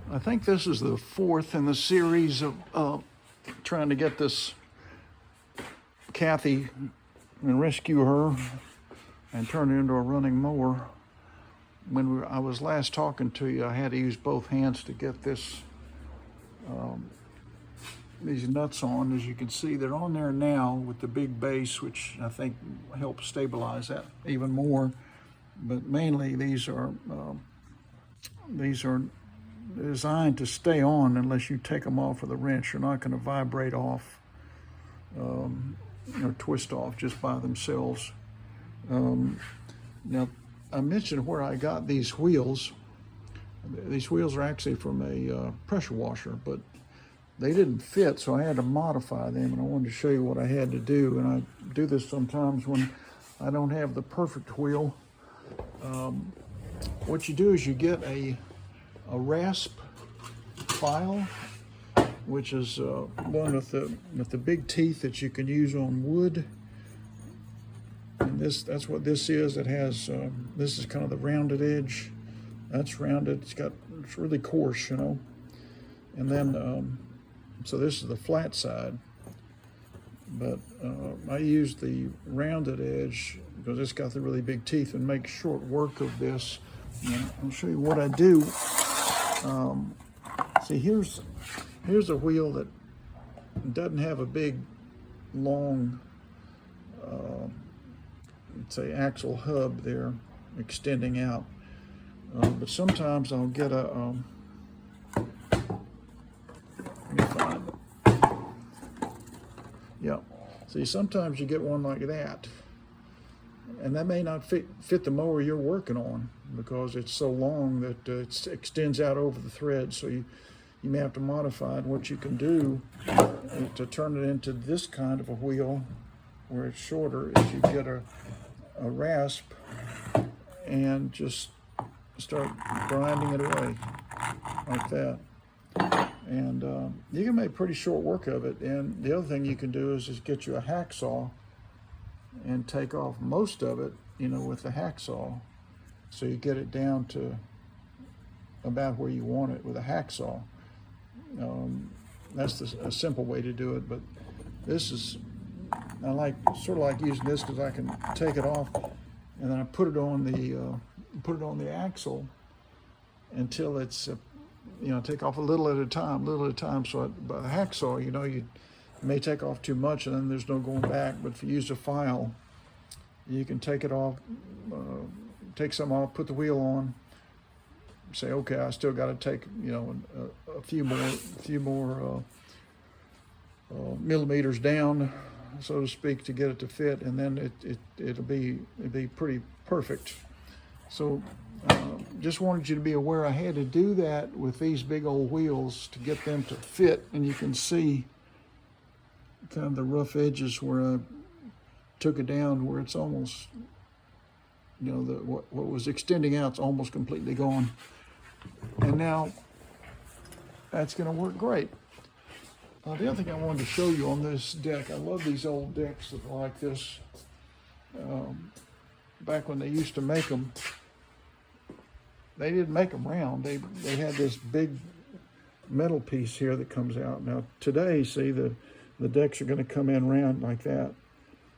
I think this is the fourth in the series of trying to get this Cathy and rescue her and turn her into a running mower. When I was last talking to you, I had to use both hands to get this these nuts on. As you can see, they're on there now with the big base, which I think helps stabilize that even more. But mainly these are designed to stay on unless you take them off with a wrench. They're not going to vibrate off or twist off just by themselves. Now, I mentioned where I got these wheels. These wheels are actually from a pressure washer, but they didn't fit, so I had to modify them, and I wanted to show you what I had to do. And I do this sometimes when I don't have the perfect wheel. What you do is you get a rasp file, which is one with the big teeth that you can use on wood. And that's what this is. It has this is kind of the rounded edge. That's rounded. It's really coarse, you know. And then so this is the flat side. But I use the rounded edge because it's got the really big teeth and make short work of this. And I'll show you what I do. See, here's a wheel that doesn't have a big, long, say, axle hub there extending out. But sometimes I'll get a, let me find it. Yeah, see, sometimes you get one like that. And that may not fit the mower you're working on because it's so long that it extends out over the thread. So you may have to modify it. What you can do to turn it into this kind of a wheel where it's shorter is you get a rasp and just start grinding it away like that. And you can make pretty short work of it. And the other thing you can do is get you a hacksaw and take off most of it, with the hacksaw. So you get it down to about where you want it with a hacksaw. That's a simple way to do it, but this is, I sort of like using this because I can take it off and then I put it on the axle until it's, take off a little at a time, So by the hacksaw, you may take off too much and then there's no going back. But if you use a file, you can take it off, take some off, put the wheel on, say, okay, I still got to take, a few more millimeters down, so to speak, to get it to fit, and then it'll be pretty perfect. So just wanted you to be aware I had to do that with these big old wheels to get them to fit, and you can see kind of the rough edges where I took it down where it's almost, what was extending out is almost completely gone. And now that's going to work great. The other thing I wanted to show you on this deck, I love these old decks that are like this. Back when they used to make them, they didn't make them round. They had this big metal piece here that comes out. Now today, see, the decks are going to come in round like that,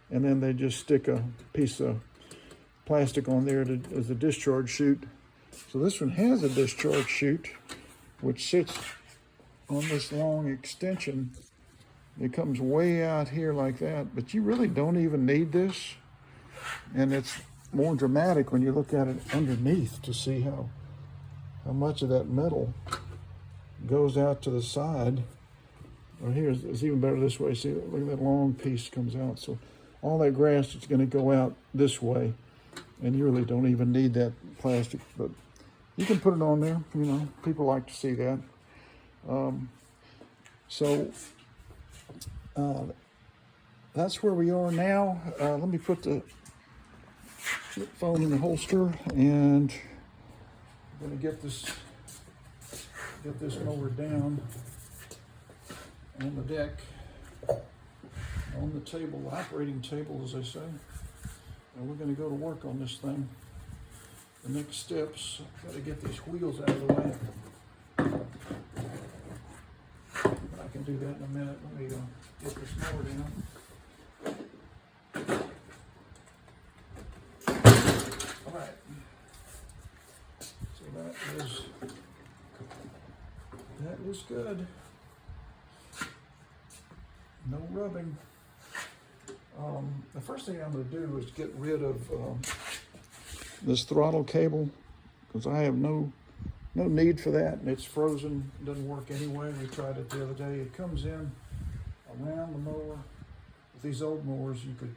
and then they just stick a piece of plastic on there as a discharge chute. So this one has a discharge chute, which sits on this long extension. It comes way out here like that, but you really don't even need this. And it's more dramatic when you look at it underneath to see how much of that metal goes out to the side. Or here, it's even better this way. See, look at that long piece comes out. So all that grass is going to go out this way, and you really don't even need that plastic, but you can put it on there. People like to see that. That's where we are now. Let me put the phone in the holster, and I'm going to get this mower down on the deck, on the table, the operating table, as they say. And we're going to go to work on this thing. The next steps, got to get these wheels out of the way. can do that in a minute. Let me get this mower down. All right. So that is good. No rubbing. The first thing I'm going to do is get rid of this throttle cable, because I have no need for that, and it's frozen. It doesn't work anyway. We tried it the other day. It comes in around the mower. With these old mowers, you could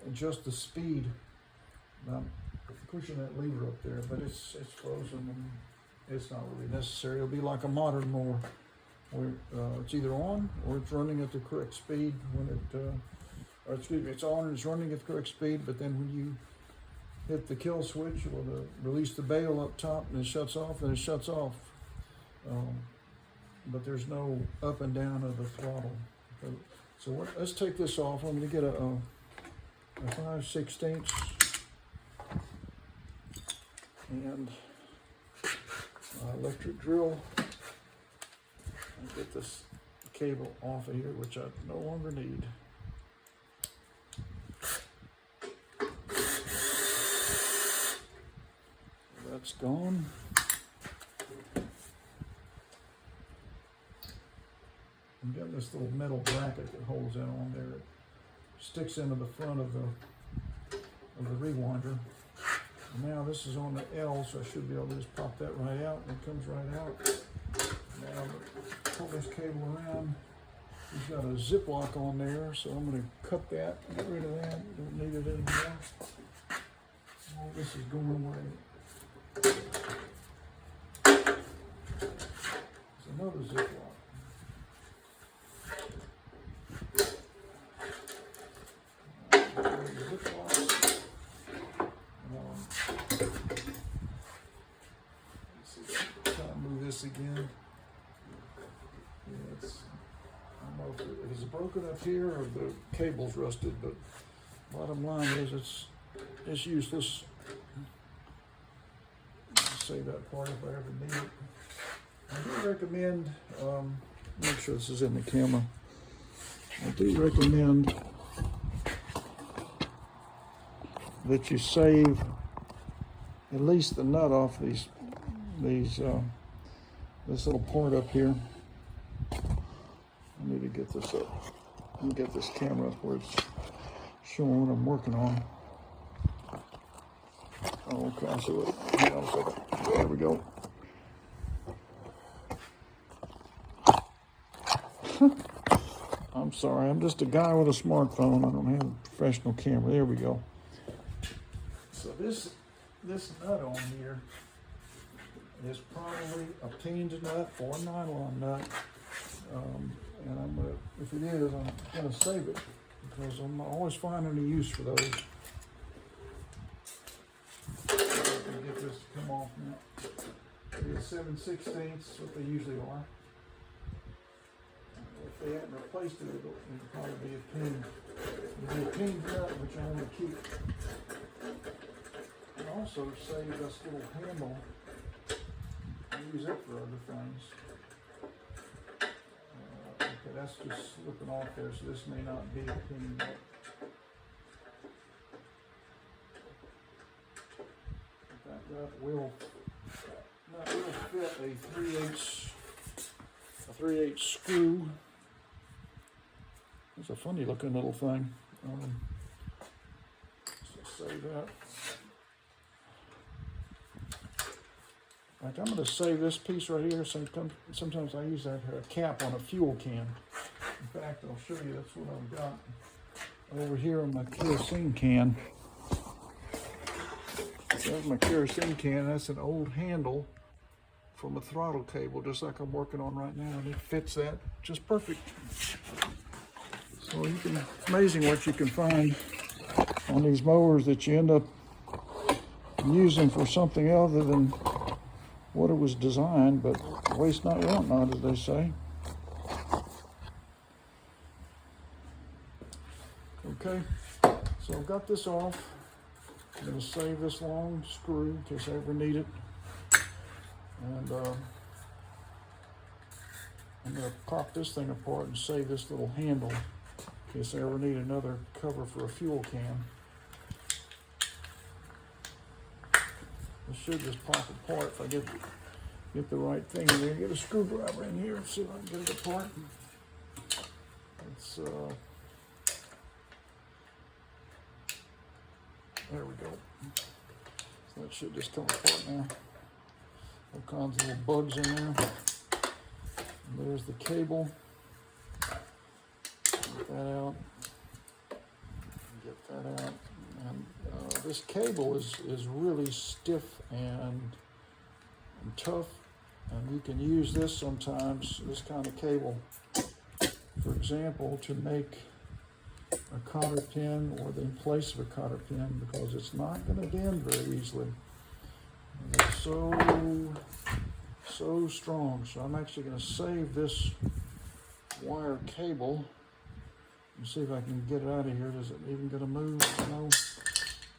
adjust the speed by pushing that lever up there, but it's frozen and it's not really necessary. It'll be like a modern mower, where it's either on or it's running at the correct speed when it, or excuse me, it's on and it's running at the correct speed, but then when you hit the kill switch or release the bail up top and it shuts off, then it shuts off. But there's no up and down of the throttle. So let's take this off. I'm going to get a 5/16 and electric drill and get this cable off of here, which I no longer need. That's gone. I'm getting this little metal bracket that holds that on there. It sticks into the front of the rewinder. And now this is on the L, so I should be able to just pop that right out, and it comes right out. Now pull this cable around. We've got a zip lock on there, so I'm going to cut that, get rid of that. Don't need it anymore. All this is going away. There's another zip lock. Again, yeah, I don't know if it's broken up here or the cable's rusted, but bottom line is it's useless. I'll save that part if I ever need it. I do recommend, make sure this is in the camera, I do recommend that you save at least the nut off this little part up here. I need to get this up. Let me get this camera up where it's showing what I'm working on. Oh, okay, so hang on a second. There we go. I'm sorry, I'm just a guy with a smartphone. I don't have a professional camera. There we go. So this nut on here is probably a peened nut or a nylon nut, and I'm gonna, if it is, I'm gonna save it because I'm always finding a use for those. Get this to come off now. It's 7/16, what they usually are. If they hadn't replaced it, it'll probably be a peened. It'll be a peened nut, which I want to keep. And also save this little handle. I use it for other things. Okay, that's just slipping off there, so this may not be a peen. That will fit a 3/8 screw. It's a funny looking little thing. So save that. I'm going to save this piece right here. Sometimes I use that cap on a fuel can. In fact, I'll show you. That's what I've got over here on my kerosene can. There's my kerosene can. That's an old handle from a throttle cable, just like I'm working on right now, and it fits that just perfect. So it's amazing what you can find on these mowers that you end up using for something other than what it was designed, but waste not, want not, as they say. Okay, so I've got this off. I'm going to save this long screw in case I ever need it. And I'm going to pop this thing apart and save this little handle in case I ever need another cover for a fuel can. It should just pop apart if I get the right thing in there. Get a screwdriver in here and see if I can get it apart. It's there we go. So that should just come apart now. All kinds of little bugs in there. And there's the cable. Get that out. Get that out. And this cable is really stiff and tough, and you can use this sometimes, this kind of cable, for example, to make a cotter pin or in place of a cotter pin, because it's not going to bend very easily. And it's so strong. So I'm actually going to save this wire cable and see if I can get it out of here. Is it even going to move? No.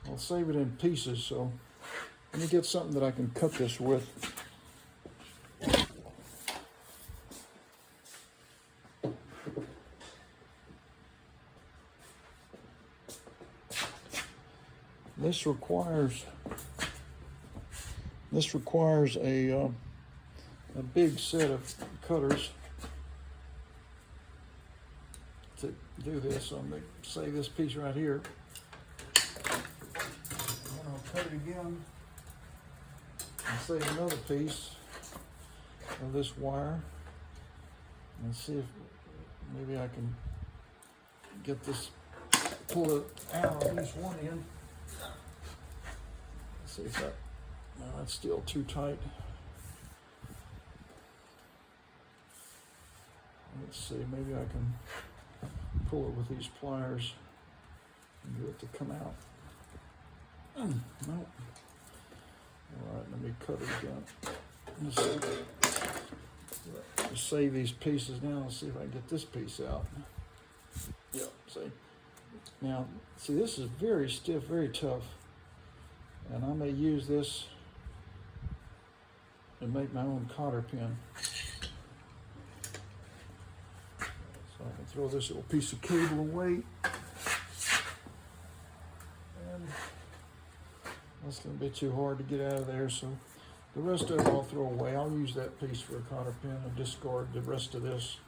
I'll save it in pieces. So let me get something that I can cut this with. This requires a big set of cutters to do this. So I'm going to save this piece right here. And I'll cut it again and save another piece of this wire and see if maybe I can get this, pull it out of this one end. See if that, no, that's still too tight. Let's see, maybe I can pull it with these pliers and get it to come out. No. All right, let me cut it again. Let's save these pieces now and see if I can get this piece out. Yep, see. Now, see, this is very stiff, very tough. And I may use this to make my own cotter pin. So I can throw this little piece of cable away. And that's going to be too hard to get out of there, so the rest of it I'll throw away. I'll use that piece for a cotter pin and discard the rest of this.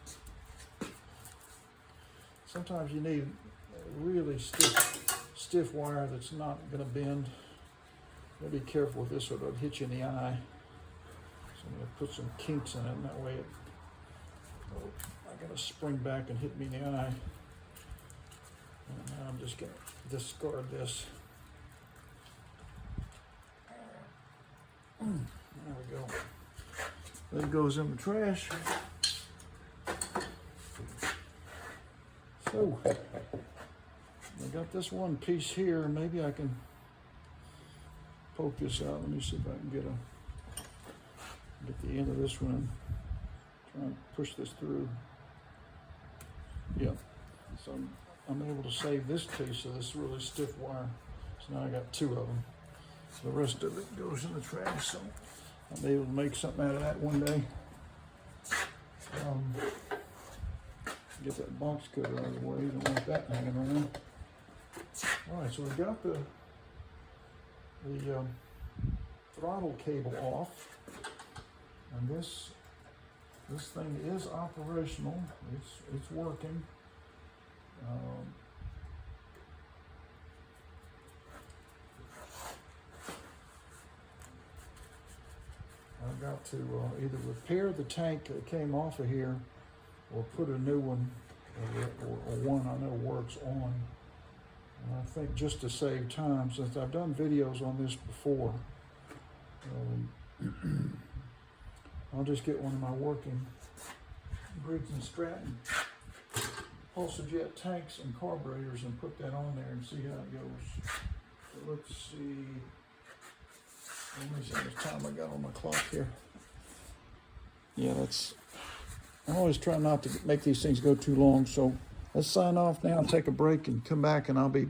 Sometimes you need a really stiff wire that's not going to bend. Be careful with this or it'll hit you in the eye. So I'm going to put some kinks in it, and that way it's not going to spring back and hit me in the eye. And now I'm just going to discard this. There we go. That goes in the trash. So I got this one piece here. Maybe I can poke this out. Let me see if I can get the end of this one. Try and push this through. Yeah. So I'm able to save this piece of this really stiff wire. So now I got two of them. The rest of it goes in the trash. So I'll be able to make something out of that one day. Get that box cutter out of the way. You don't want that hanging around. All right, so we've got the throttle cable off, and this thing is operational. It's working. I've got to either repair the tank that came off of here, or put a new one, or one I know works on. And I think just to save time, since I've done videos on this before, I'll just get one of my working Briggs & Stratton Pulsajet tanks and carburetors and put that on there and see how it goes. So let's see. Let me see how much time I got on my clock here. Yeah, I always try not to make these things go too long, so let's sign off now and take a break and come back, and I'll be